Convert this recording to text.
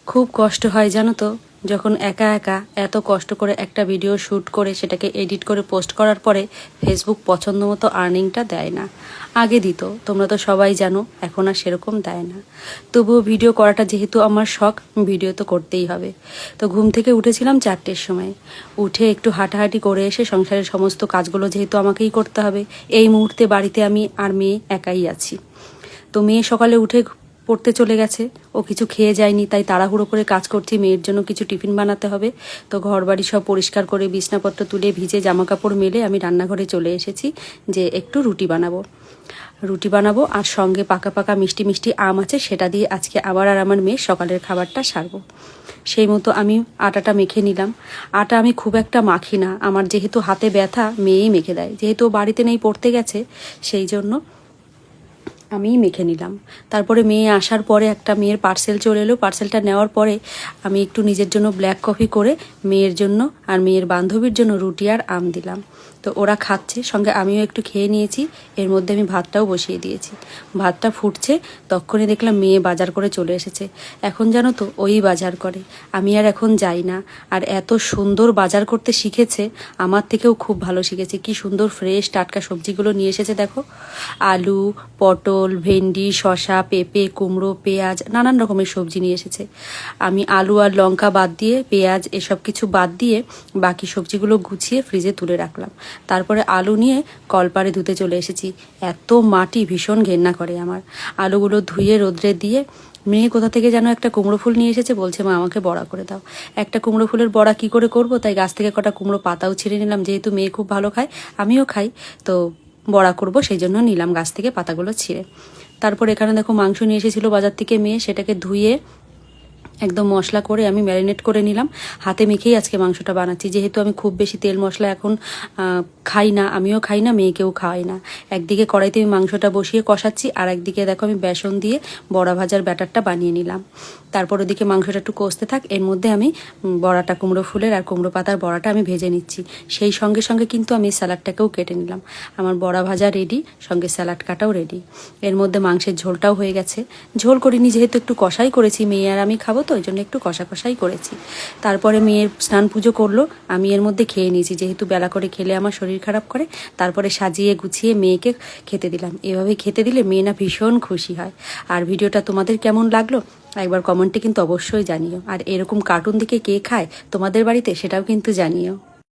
খুব কষ্ট হয় জানো তো, যখন একা একা এত কষ্ট করে একটা ভিডিও শ্যুট করে সেটাকে এডিট করে পোস্ট করার পরে ফেসবুক পছন্দ মতো আর্নিংটা দেয় না। আগে দিত, তোমরা তো সবাই জানো, এখন আর সেরকম দেয় না। তবুও ভিডিও করাটা যেহেতু আমার শখ, ভিডিও তো করতেই হবে। তো ঘুম থেকে উঠেছিলাম 4টের সময়, উঠে একটু হাঁটাহাঁটি করে এসে সংসারের সমস্ত কাজগুলো যেহেতু আমাকেই করতে হবে, এই মুহূর্তে বাড়িতে আমি আর মেয়ে একাই আছি। তো মেয়ে সকালে উঠে পড়তে চলে গেছে, ও কিছু খেয়ে যায়নি, তাই তাড়াহুড়ো করে কাজ করছি, মেয়ের জন্য কিছু টিফিন বানাতে হবে। তো ঘর বাড়ি সব পরিষ্কার করে বিছনাপত্র তুলে ভিজে জামা কাপড় মেলে আমি রান্নাঘরে চলে এসেছি যে একটু রুটি বানাবো আর সঙ্গে পাকা পাকা মিষ্টি মিষ্টি আম আছে, সেটা দিয়ে আজকে আবার আর আমার মেয়ে সকালের খাবারটা সারবো। সেই মতো আমি আটাটা মেখে নিলাম। আটা আমি খুব একটা মাখি না, আমার যেহেতু হাতে ব্যথা মেয়েই মেখে দেয়, যেহেতু বাড়িতে নেই পড়তে গেছে, সেই জন্য আমিই মেখে নিলাম। তারপরে মেয়ে আসার পরে একটা মেয়ের পার্সেল চলে এলো, পার্সেলটা নেওয়ার পরে আমি একটু নিজের জন্য ব্ল্যাক কফি করে মেয়ের জন্য আর মেয়ের বান্ধবীর জন্য রুটি আর আম দিলাম। তো ওরা খাচ্ছে, সঙ্গে আমিও একটু খেয়ে নিয়েছি। এর মধ্যে আমি ভাতটাও বসিয়ে দিয়েছি, ভাতটা ফুটছে, তখনই দেখলাম মেয়ে বাজার করে চলে এসেছে। এখন জানো তো ওই বাজার করে, আমি আর এখন যাই না। আর এত সুন্দর বাজার করতে শিখেছে, আমার থেকেও খুব ভালো শিখেছে। কি সুন্দর ফ্রেশ টাটকা সবজিগুলো নিয়ে এসেছে দেখো, আলু, পটল, ভেন্ডি, শসা, পেঁপে, কুমড়ো, পেঁয়াজ, নানান রকমের সবজি নিয়ে এসেছে। আমি আলু আর লঙ্কা বাদ দিয়ে, পেঁয়াজ এসব কিছু বাদ দিয়ে বাকি সবজিগুলো গুছিয়ে ফ্রিজে তুলে রাখলাম। তারপরে আলু নিয়ে কলপারে ধুতে চলে এসেছি। এত মাটি ভীষণ ঘেন্না করে আমার। আলুগুলো ধুয়ে রোদ্রে দিয়ে মেয়ে কোথা থেকে যেন একটা কুমড়ো ফুল নিয়ে এসেছে, বলছে মা আমাকে বড়া করে দাও। একটা কুমড়ো ফুলের বড়া কি করে করব, তাই গাছ থেকে কটা কুমড়ো পাতাও ছিঁড়ে নিলাম, যেহেতু মেয়ে খুব ভালো খায়, আমিও খাই, তো বড়া করব সেই জন্য নিলাম গাছ থেকে পাতাগুলো ছিঁড়ে। তারপর এখানে দেখো মাংস নিয়ে এসেছিলো বাজার থেকে মেয়ে, সেটাকে ধুয়ে একদম মশলা করে আমি ম্যারিনেট করে নিলাম। হাতে মেখেই আজকে মাংসটা বানাচ্ছি, যেহেতু আমি খুব বেশি তেল মশলা এখন খাই না, আমিও খাই না, মেয়েকেও খাওয়াই না। একদিকে কড়াইতে আমি মাংসটা বসিয়ে কষাচ্ছি, আর একদিকে দেখো আমি বেসন দিয়ে বড়া ভাজার ব্যাটারটা বানিয়ে নিলাম। তারপর ওদিকে মাংসটা একটু কষতে থাক, এর মধ্যে আমি বড়াটা, কুমড়ো ফুলের আর কুমড়ো পাতার বড়াটা আমি ভেজে নিচ্ছি। সেই সঙ্গে সঙ্গে কিন্তু আমি স্যালাডটাকেও কেটে নিলাম। আমার বড়া ভাজা রেডি, সঙ্গে স্যালাড কাটাও রেডি। এর মধ্যে মাংসের ঝোলটাও হয়ে গেছে। ঝোল করিনি, যেহেতু একটু কষাই করেছি, মেয়ে আর আমি খাবো, তো ওই জন্য একটু কষাই করেছি। তারপরে মেয়ের স্নান পুজো করলো, আমি এর মধ্যে খেয়ে নিয়েছি, যেহেতু বেলা করে খেলে আমার শরীর খারাপ করে। তারপরে সাজিয়ে গুছিয়ে মেয়েকে খেতে দিলাম। এভাবে খেতে দিলে মেয়ে না ভীষণ খুশি হয়। আর ভিডিওটা তোমাদের কেমন লাগলো একবার কমেন্টে কিন্তু অবশ্যই জানিও। আর এরকম কার্টুন দেখে কে খায় তোমাদের বাড়িতে, সেটাও কিন্তু জানিও।